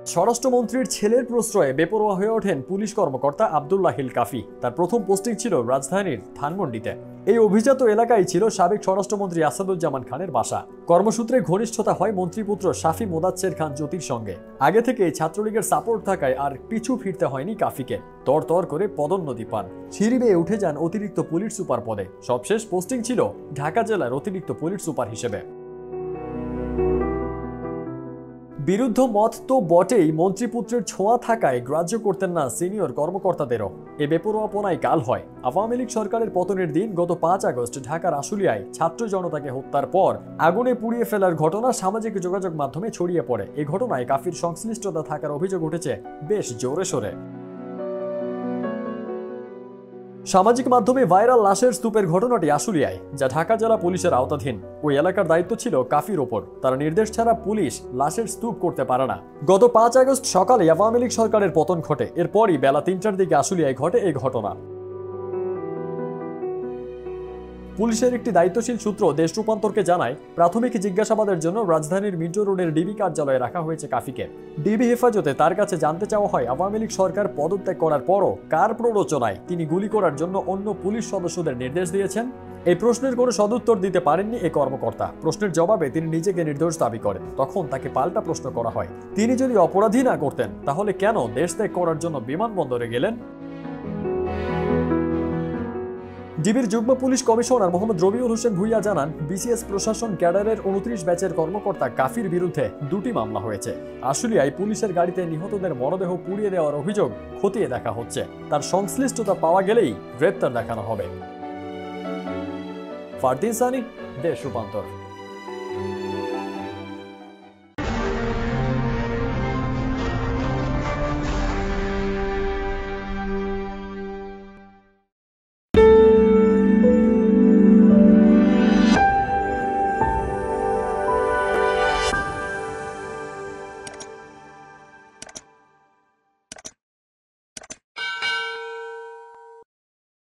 স্বরাষ্ট্রমন্ত্রীর ছেলের প্রশ্রয়ে বেপরোয়া হয়ে ওঠেন পুলিশ কর্মকর্তা আব্দুল্লাহ হিল কাফি। তার প্রথম পোস্টিং ছিল রাজধানীর ধানমন্ডিতে। এই অভিজাত এলাকায় ছিল সাবেক স্বরাষ্ট্রমন্ত্রী আসাদুজ্জামান খানের বাসা। কর্মসূত্রে ঘনিষ্ঠতা হয় মন্ত্রীপুত্র শাফি মোদাচ্ছের খান জ্যোতির সঙ্গে। আগে থেকে ছাত্রলীগের সাপোর্ট থাকায় আর পিছু ফিরতে হয়নি কাফিকে। তর করে পদোন্নতি পান, সিঁড়ি বেয়ে উঠে যান অতিরিক্ত পুলিশ সুপার পদে। সবশেষ পোস্টিং ছিল ঢাকা জেলার অতিরিক্ত পুলিশ সুপার হিসেবে। বিরুদ্ধ মত তো বটেই, মন্ত্রীপুত্রের ছোঁয়া থাকায় গ্রাহ্য করতেন না সিনিয়র কর্মকর্তাদেরও। এ বেপরোয়াপনায় কাল হয়। আওয়ামী লীগ সরকারের পতনের দিন গত 5 আগস্ট ঢাকার আশুলিয়ায় ছাত্র জনতাকে হত্যার পর আগুনে পুড়িয়ে ফেলার ঘটনা সামাজিক যোগাযোগ মাধ্যমে ছড়িয়ে পড়ে। এই ঘটনায় কাফির সংশ্লিষ্টতা থাকার অভিযোগ উঠেছে বেশ জোরে সোরে। সামাজিক মাধ্যমে ভাইরাল লাশের স্তূপের ঘটনাটি আশুলিয়ায়, যা ঢাকা জেলা পুলিশের আওতাধীন। ওই এলাকার দায়িত্ব ছিল কাফির ওপর। তার নির্দেশ ছাড়া পুলিশ লাশের স্তূপ করতে পারে না। গত 5 আগস্ট সকালে আওয়ামী লীগ সরকারের পতন ঘটে। এরপরই বেলা 3টার দিকে আশুলিয়ায় ঘটে এই ঘটনা। পুলিশের একটি দায়িত্বশীল সূত্র দেশ রূপান্তরকে জানায়, প্রাথমিক জিজ্ঞাসাবাদের জন্য রাজধানীর মিন্টো রোডের ডিবি কার্যালয়ে রাখা হয়েছে কাফিকে। ডিবি হেফাজতে তার কাছে জানতে চাওয়া হয়, আওয়ামী লীগ সরকার পদত্যাগ করার পরও কার প্ররোচনায় তিনি গুলি করার জন্য অন্য পুলিশ সদস্যদের নির্দেশ দিয়েছেন। এই প্রশ্নের কোনো সদুত্তর দিতে পারেননি এই কর্মকর্তা। প্রশ্নের জবাবে তিনি নিজেকে নির্দোষ দাবি করেন। তখন তাকে পাল্টা প্রশ্ন করা হয়, তিনি যদি অপরাধী না করতেন তাহলে কেন দেশ ত্যাগ করার জন্য বিমানবন্দরে গেলেন। ডিবির যুগ্ম পুলিশ কমিশনার মোহাম্মদ রবিউল হোসেন ভুইয়া জানান, বিসিএস প্রশাসন ক্যাডারের 29 ব্যাচের কর্মকর্তা কাফির বিরুদ্ধে 2টি মামলা হয়েছে। আশুলিয়ায় পুলিশের গাড়িতে নিহতদের মরদেহ পুড়িয়ে দেওয়ার অভিযোগ খতিয়ে দেখা হচ্ছে। তার সংশ্লিষ্টতা পাওয়া গেলেই গ্রেপ্তার দেখানো হবে। ফারদিন সানি, দেশ রূপান্তর।